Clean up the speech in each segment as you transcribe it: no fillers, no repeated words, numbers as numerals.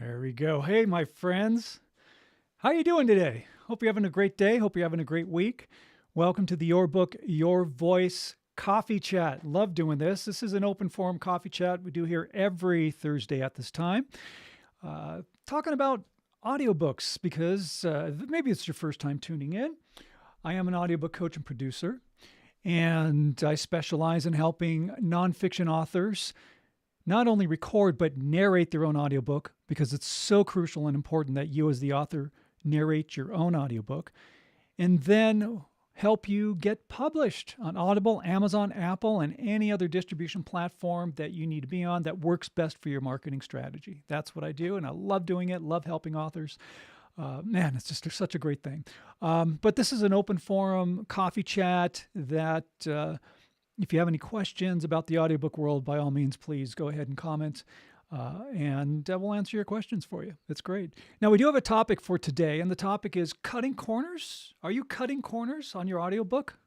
There we go. Hey, my friends. How you doing today? Hope you're having a great day. Hope you're having a great week. Welcome to the Your Book, Your Voice coffee chat. Love doing this. This is an open forum coffee chat we do here every Thursday at this time. Talking about audiobooks because maybe it's your first time tuning in. I am an audiobook coach and producer, and I specialize in helping nonfiction authors not only record, but narrate their own audiobook because it's so crucial and important that you as the author narrate your own audiobook, and then help you get published on Audible, Amazon, Apple, and any other distribution platform that you need to be on that works best for your marketing strategy. That's what I do, and I love doing it, love helping authors. Man, it's just such a great thing. But this is an open forum coffee chat that if you have any questions about the audiobook world, by all means, please go ahead and comment, and we'll answer your questions for you. It's great. Now, we do have a topic for today, and the topic is cutting corners. Are you cutting corners on your audiobook?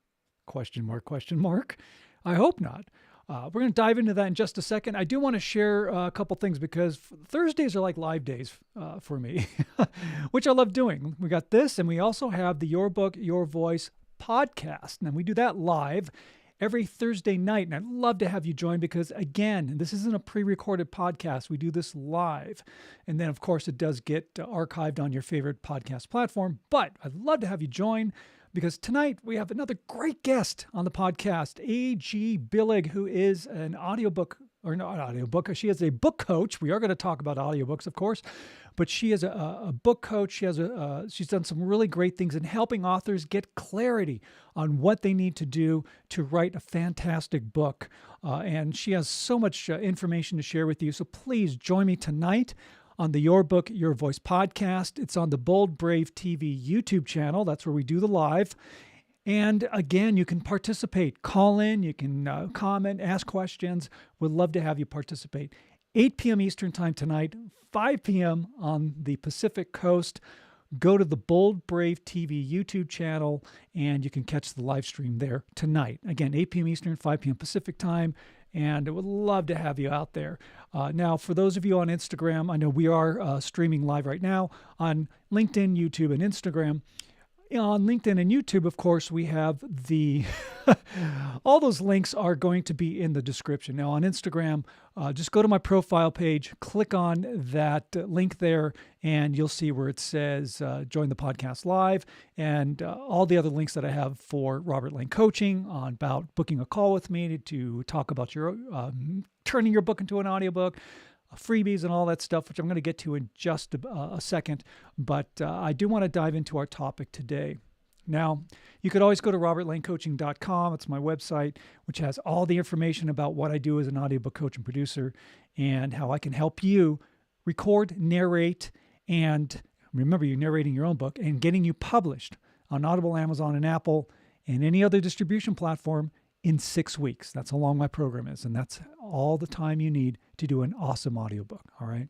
Question mark, question mark. I hope not. We're going to dive into that in just a second. I do want to share a couple things because Thursdays are like live days for me, which I love doing. We got this, and we also have the Your Book, Your Voice podcast, and we do that live every Thursday night. And I'd love to have you join because, again, this isn't a pre-recorded podcast. We do this live. And then, of course, it does get archived on your favorite podcast platform. But I'd love to have you join because tonight we have another great guest on the podcast, A.G. Billig, who is an audiobook, or not audiobook, she is a book coach. We are going to talk about audiobooks, of course, but she is a book coach. She's done some really great things in helping authors get clarity on what they need to do to write a fantastic book. And she has so much information to share with you. So please join me tonight on the Your Book, Your Voice podcast. It's on the Bold Brave TV YouTube channel. That's where we do the live. And again, you can participate. Call in, you can comment, ask questions. We'd love to have you participate. 8 p.m. Eastern Time tonight, 5 p.m. on the Pacific Coast. Go to the Bold Brave TV YouTube channel, and you can catch the live stream there tonight. Again, 8 p.m. Eastern, 5 p.m. Pacific Time, and I would love to have you out there. Now, for those of you on Instagram, I know we are streaming live right now on LinkedIn, YouTube, and Instagram. On LinkedIn and YouTube, of course, we have all those links are going to be in the description. Now on Instagram, just go to my profile page, click on that link there, and you'll see where it says join the podcast live, and all the other links that I have for Robert Lane Coaching on about booking a call with me to talk about your turning your book into an audiobook, freebies and all that stuff, which I'm going to get to in just a second. But I do want to dive into our topic today. Now, you could always go to robertlanecoaching.com. It's my website, which has all the information about what I do as an audiobook coach and producer and how I can help you record, narrate, and remember, you're narrating your own book and getting you published on Audible, Amazon, and Apple, and any other distribution platform in 6 weeks. That's how long my program is, and that's all the time you need to do an awesome audiobook, all right?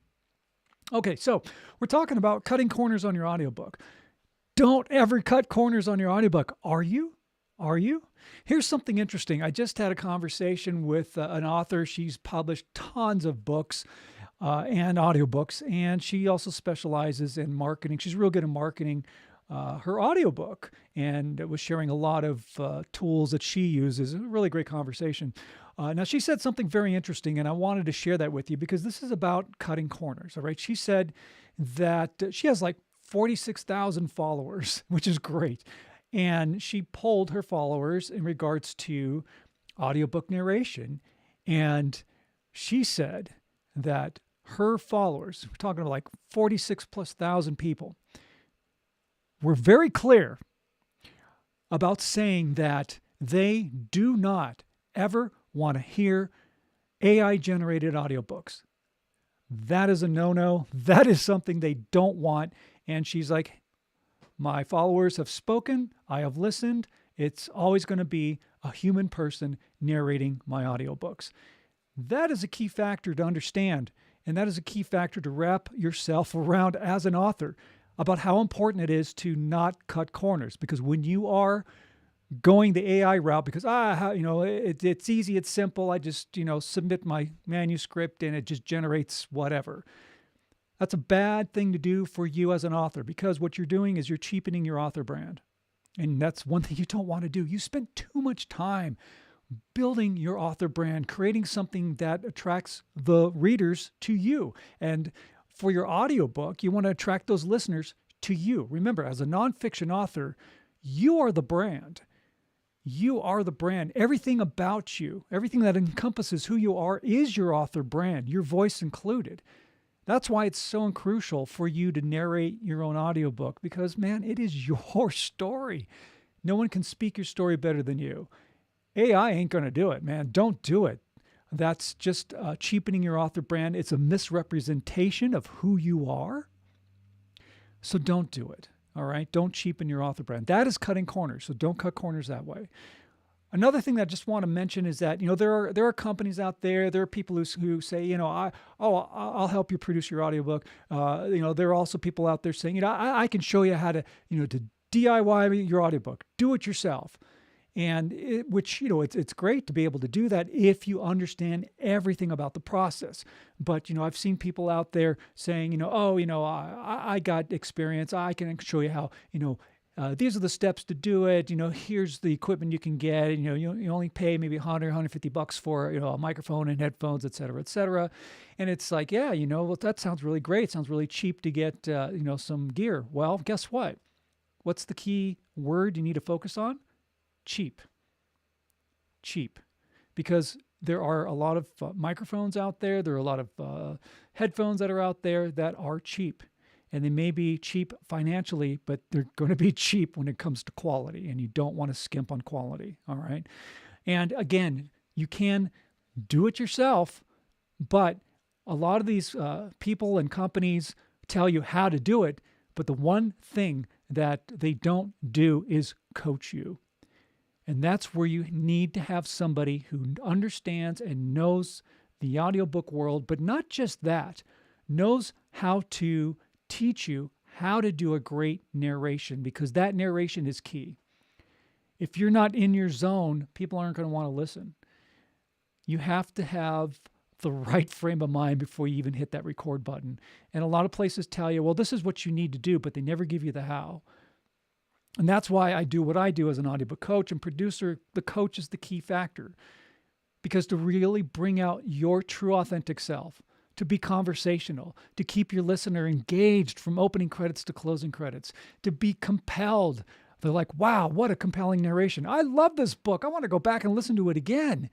Okay, so we're talking about cutting corners on your audiobook. Don't ever cut corners on your audiobook. Are you? Are you? Here's something interesting. I just had a conversation with an author. She's published tons of books and audiobooks, and she also specializes in marketing. She's real good at marketing her audiobook, and was sharing a lot of tools that she uses. A really great conversation. Now, she said something very interesting, and I wanted to share that with you because this is about cutting corners, all right? She said that she has like 46,000 followers, which is great. And she polled her followers in regards to audiobook narration. And she said that her followers, we're talking about like 46 plus thousand people, were very clear about saying that they do not ever want to hear AI-generated audiobooks. That is a no-no. That is something they don't want. And she's like, my followers have spoken. I have listened. It's always going to be a human person narrating my audiobooks. That is a key factor to understand. And that is a key factor to wrap yourself around as an author about how important it is to not cut corners. Because when you are going the AI route, because it's easy, it's simple, I just submit my manuscript and it just generates whatever. That's a bad thing to do for you as an author, because what you're doing is you're cheapening your author brand. And that's one thing you don't want to do. You spend too much time building your author brand, creating something that attracts the readers to you. And for your audiobook, you want to attract those listeners to you. Remember, as a nonfiction author, you are the brand. You are the brand. Everything about you, everything that encompasses who you are is your author brand, your voice included. That's why it's so crucial for you to narrate your own audiobook, because, man, it is your story. No one can speak your story better than you. AI ain't going to do it, man. Don't do it. That's just cheapening your author brand. It's a misrepresentation of who you are. So don't do it. All right. Don't cheapen your author brand. That is cutting corners. So don't cut corners that way. Another thing that I just want to mention is that, there are companies out there, there are people who say, I'll help you produce your audiobook. There are also people out there saying, I can show you how to DIY your audiobook, do it yourself. And it's great to be able to do that if you understand everything about the process. But, I've seen people out there saying, I got experience. I can show you how, these are the steps to do it. Here's the equipment you can get. You only pay maybe $100, $150 for, a microphone and headphones, et cetera, et cetera. And it's like, yeah, well, that sounds really great. It sounds really cheap to get, some gear. Well, guess what? What's the key word you need to focus on? Cheap. Cheap. Because there are a lot of microphones out there. There are a lot of headphones that are out there that are cheap. And they may be cheap financially, but they're going to be cheap when it comes to quality. And you don't want to skimp on quality. All right. And again, you can do it yourself, but a lot of these people and companies tell you how to do it. But the one thing that they don't do is coach you. And that's where you need to have somebody who understands and knows the audiobook world, but not just that, knows how to teach you how to do a great narration, because that narration is key. If you're not in your zone, people aren't going to want to listen. You have to have the right frame of mind before you even hit that record button. And a lot of places tell you, well, this is what you need to do, but they never give you the how. And that's why I do what I do as an audiobook coach and producer. The coach is the key factor, because to really bring out your true authentic self, to be conversational, to keep your listener engaged from opening credits to closing credits, to be compelled. They're like, wow, what a compelling narration. I love this book. I want to go back and listen to it again.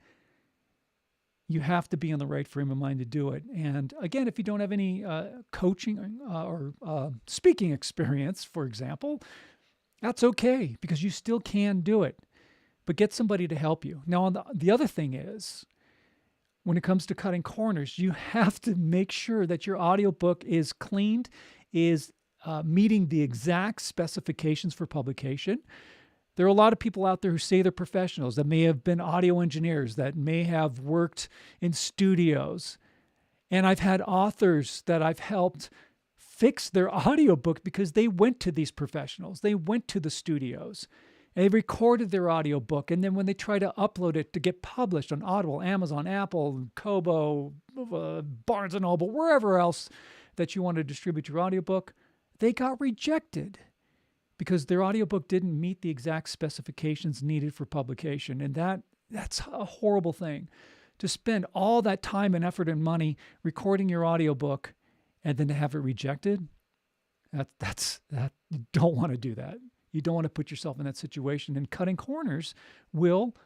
You have to be in the right frame of mind to do it. And again, if you don't have any coaching or speaking experience, for example, that's okay, because you still can do it. But get somebody to help you. Now, the other thing is, when it comes to cutting corners, you have to make sure that your audiobook is cleaned, is meeting the exact specifications for publication. There are a lot of people out there who say they're professionals, that may have been audio engineers, that may have worked in studios. And I've had authors that I've helped fix their audiobook because they went to these professionals. They went to the studios. And they recorded their audiobook, and then when they try to upload it to get published on Audible, Amazon, Apple, Kobo, Barnes & Noble, wherever else that you want to distribute your audiobook, they got rejected because their audiobook didn't meet the exact specifications needed for publication. And that's a horrible thing, to spend all that time and effort and money recording your audiobook and then to have it rejected. You don't want to do that. You don't want to put yourself in that situation, and cutting corners will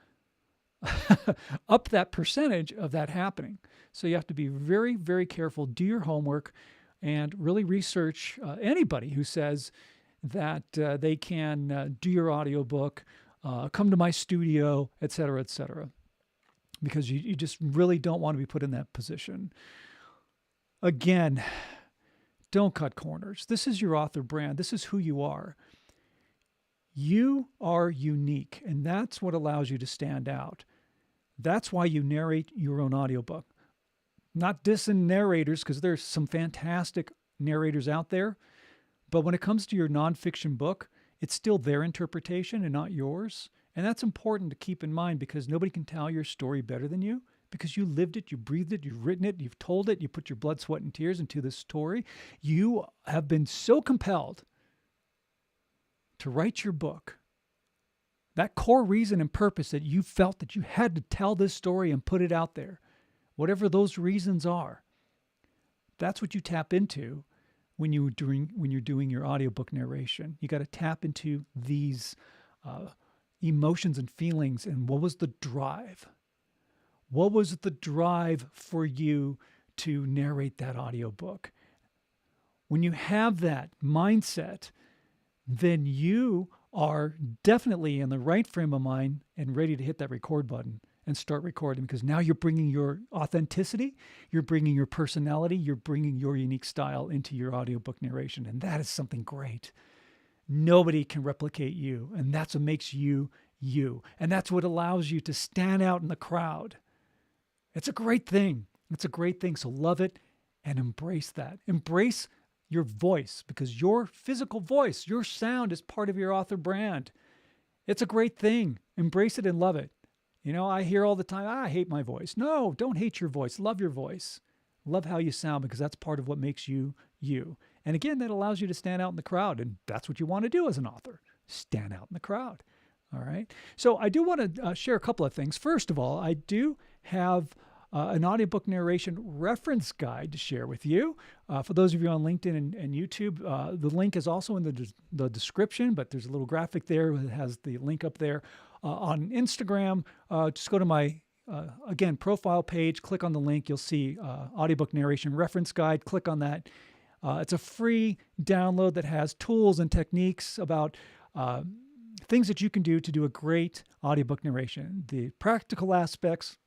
up that percentage of that happening. So you have to be very, very careful, do your homework, and really research anybody who says that they can do your audiobook, come to my studio, et cetera, because you just really don't want to be put in that position. Again, don't cut corners. This is your author brand. This is who you are. You are unique, and that's what allows you to stand out. That's why you narrate your own audiobook. Not dissing narrators, because there's some fantastic narrators out there, but when it comes to your nonfiction book, it's still their interpretation and not yours. And that's important to keep in mind, because nobody can tell your story better than you. because you lived it, you breathed it, you've written it, you've told it, you put your blood, sweat, and tears into this story. You have been so compelled to write your book. That core reason and purpose that you felt that you had to tell this story and put it out there, whatever those reasons are, that's what you tap into when you're doing your audiobook narration. You got to tap into these emotions and feelings. And what was the drive? What was the drive for you to narrate that audiobook? When you have that mindset, then you are definitely in the right frame of mind and ready to hit that record button and start recording, because now you're bringing your authenticity, you're bringing your personality, you're bringing your unique style into your audiobook narration. And that is something great. Nobody can replicate you. And that's what makes you, you. And that's what allows you to stand out in the crowd. It's a great thing. It's a great thing. So love it and embrace that. Embrace your voice, because your physical voice, your sound is part of your author brand. It's a great thing. Embrace it and love it. You know, I hear all the time, I hate my voice. No, don't hate your voice. Love your voice. Love how you sound, because that's part of what makes you, you. And again, that allows you to stand out in the crowd. And that's what you want to do as an author. Stand out in the crowd. All right. So I do want to share a couple of things. First of all, I do have an audiobook narration reference guide to share with you. For those of you on LinkedIn and YouTube, the link is also in the description, but there's a little graphic there that has the link up there. On Instagram, just go to my, again, profile page, click on the link. You'll see audiobook narration reference guide. Click on that. It's a free download that has tools and techniques about things that you can do to do a great audiobook narration, the practical aspects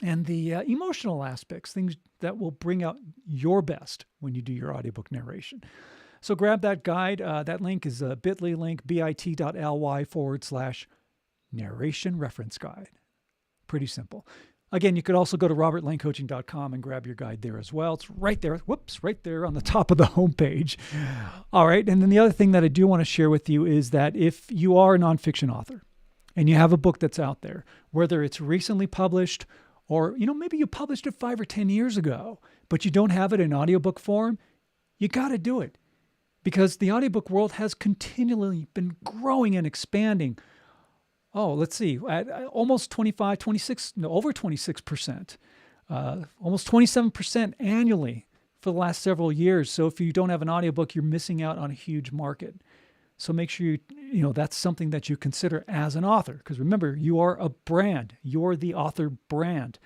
and the emotional aspects, things that will bring out your best when you do your audiobook narration. So grab that guide. That link is a bit.ly link, bit.ly/narration reference guide. Pretty simple. Again, you could also go to robertlanecoaching.com and grab your guide there as well. It's right there. Whoops, right there on the top of the homepage. All right. And then the other thing that I do want to share with you is that if you are a nonfiction author and you have a book that's out there, whether it's recently published or, you know, maybe you published it 5 or 10 years ago, but you don't have it in audiobook form, you got to do it, because the audiobook world has continually been growing and expanding. Oh, let's see, at almost 25, 26, no, over 26%, almost 27% annually for the last several years. So if you don't have an audiobook, you're missing out on a huge market. So make sure that's something that you consider as an author, because remember, you are a brand. You're the author brand.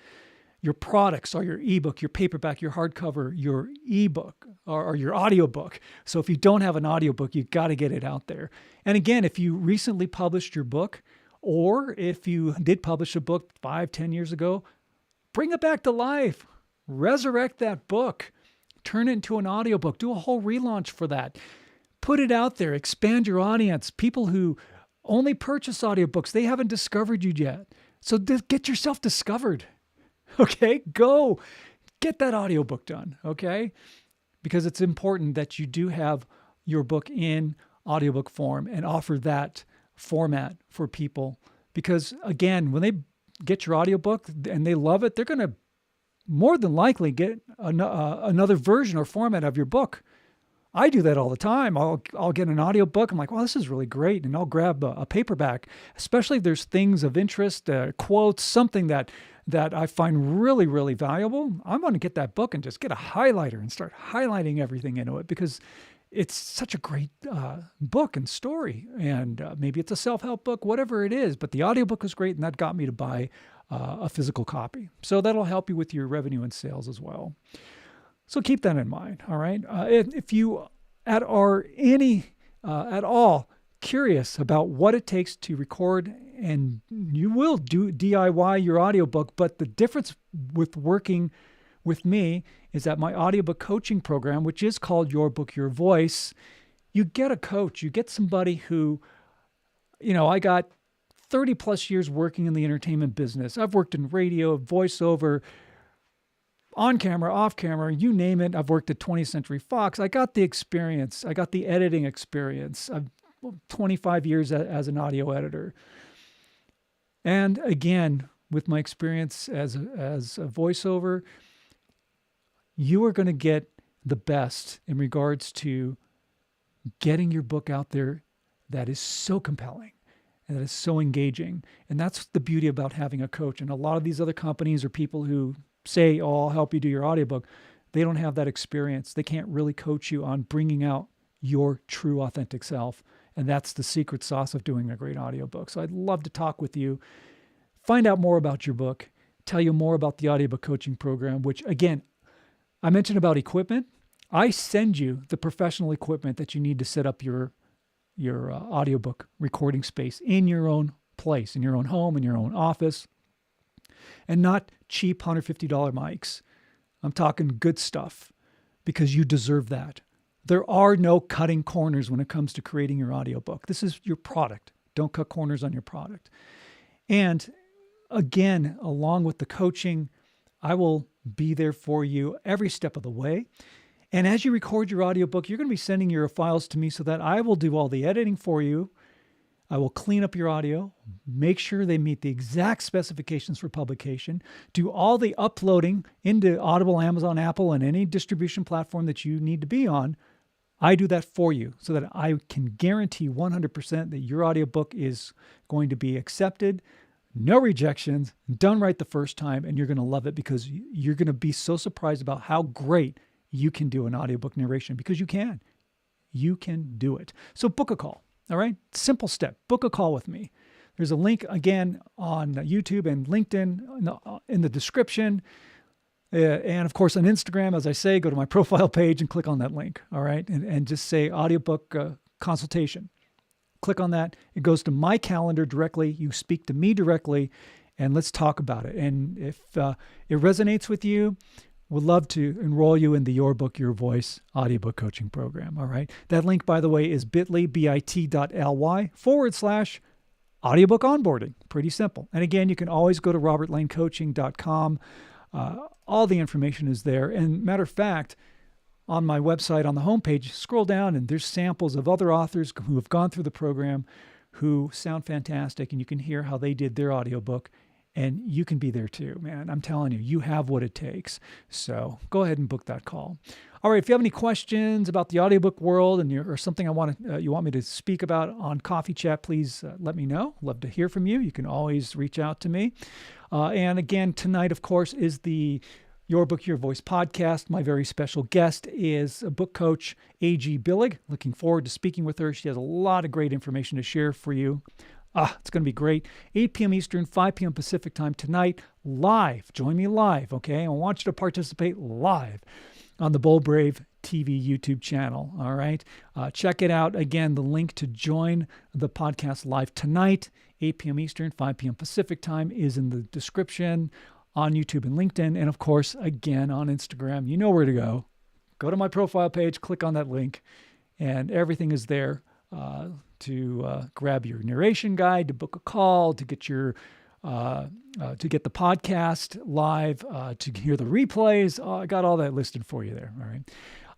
Your products are your ebook, your paperback, your hardcover, your ebook, or your audiobook. So if you don't have an audiobook, you got to get it out there. And again, if you recently published your book, or if you did publish a book 5, 10 years ago, bring it back to life. Resurrect that book. Turn it into an audiobook. Do a whole relaunch for that. Put it out there. Expand your audience. People who only purchase audiobooks, they haven't discovered you yet. So get yourself discovered. Okay? Go. Get that audiobook done. Okay? Because it's important that you do have your book in audiobook form and offer that format for people. Because again, when they get your audiobook and they love it, they're going to more than likely get another version or format of your book. I do that all the time. I'll get an audiobook. I'm like, well, this is really great. And I'll grab a paperback, especially if there's things of interest, quotes, something that I find really, really valuable. I'm going to get that book and just get a highlighter and start highlighting everything into it, because it's such a great book and story. And maybe it's a self-help book, whatever it is. But the audiobook was great, and that got me to buy a physical copy. So that'll help you with your revenue and sales as well. So keep that in mind, all right? If you are at all curious about what it takes to record, and you will do DIY your audiobook, but the difference with working with me is that my audiobook coaching program, which is called Your Book, Your Voice, you get a coach, you get somebody who, I got 30 plus years working in the entertainment business. I've worked in radio, voiceover, on camera, off camera, you name it. I've worked at 20th Century Fox. I got the experience. I got the editing experience. I've 25 years as an audio editor. And again, with my experience as a voiceover, you are going to get the best in regards to getting your book out there that is so compelling and that is so engaging. And that's the beauty about having a coach. And a lot of these other companies or people who say, oh, I'll help you do your audiobook, they don't have that experience. They can't really coach you on bringing out your true authentic self. And that's the secret sauce of doing a great audiobook. So I'd love to talk with you, find out more about your book, tell you more about the audiobook coaching program, which again, I mentioned about equipment. I send you the professional equipment that you need to set up your audiobook recording space in your own place, in your own home, in your own office, and not cheap $150 mics. I'm talking good stuff because you deserve that. There are no cutting corners when it comes to creating your audiobook. This is your product. Don't cut corners on your product. And again, along with the coaching, I will be there for you every step of the way. And as you record your audiobook, you're going to be sending your files to me so that I will do all the editing for you. I will clean up your audio, make sure they meet the exact specifications for publication, do all the uploading into Audible, Amazon, Apple, and any distribution platform that you need to be on. I do that for you so that I can guarantee 100% that your audiobook is going to be accepted, no rejections, done right the first time, and you're going to love it because you're going to be so surprised about how great you can do an audiobook narration because you can. You can do it. So book a call. All right. Simple step. Book a call with me. There's a link again on YouTube and LinkedIn in the description. And of course on Instagram, as I say, go to my profile page and click on that link. All right. And just say audiobook consultation. Click on that. It goes to my calendar directly. You speak to me directly and let's talk about it. And if it resonates with you, would love to enroll you in the Your Book, Your Voice audiobook coaching program. All right. That link, by the way, is bit.ly/audiobook onboarding. Pretty simple. And again, you can always go to robertlanecoaching.com. All the information is there. And matter of fact, on my website, on the homepage, scroll down and there's samples of other authors who have gone through the program who sound fantastic. And you can hear how they did their audiobook. And you can be there too, man. I'm telling you, you have what it takes. So go ahead and book that call. All right. If you have any questions about the audiobook world or something you want me to speak about on Coffee Chat, please let me know. Love to hear from you. You can always reach out to me. And again, tonight, of course, is the Your Book, Your Voice podcast. My very special guest is a book coach, A.G. Billig. Looking forward to speaking with her. She has a lot of great information to share for you. It's going to be great. 8 p.m. Eastern, 5 p.m. Pacific time tonight, live. Join me live, okay? I want you to participate live on the Bold Brave TV YouTube channel, all right? Check it out. Again, the link to join the podcast live tonight, 8 p.m. Eastern, 5 p.m. Pacific time is in the description on YouTube and LinkedIn. And of course, again, on Instagram. You know where to go. Go to my profile page, click on that link, and everything is there. To grab your narration guide, to book a call, to get your to get the podcast live, to hear the replays. I got all that listed for you there.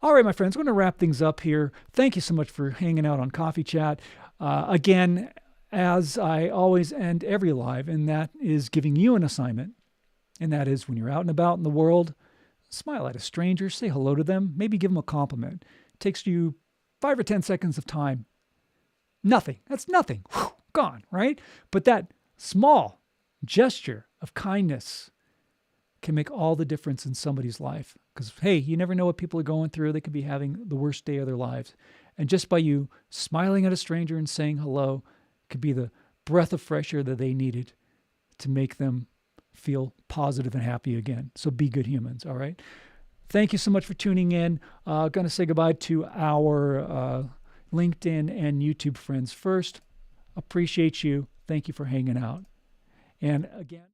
All right, my friends, I'm going to wrap things up here. Thank you so much for hanging out on Coffee Chat. Again, as I always end every live, and that is giving you an assignment, and that is when you're out and about in the world, smile at a stranger, say hello to them, maybe give them a compliment. It takes you 5 or 10 seconds of time. Nothing. That's nothing. Whew, gone, right? But that small gesture of kindness can make all the difference in somebody's life. Because, hey, you never know what people are going through. They could be having the worst day of their lives. And just by you smiling at a stranger and saying hello could be the breath of fresh air that they needed to make them feel positive and happy again. So be good humans, all right? Thank you so much for tuning in. Going to say goodbye to our LinkedIn and YouTube friends first. Appreciate you. Thank you for hanging out. And again,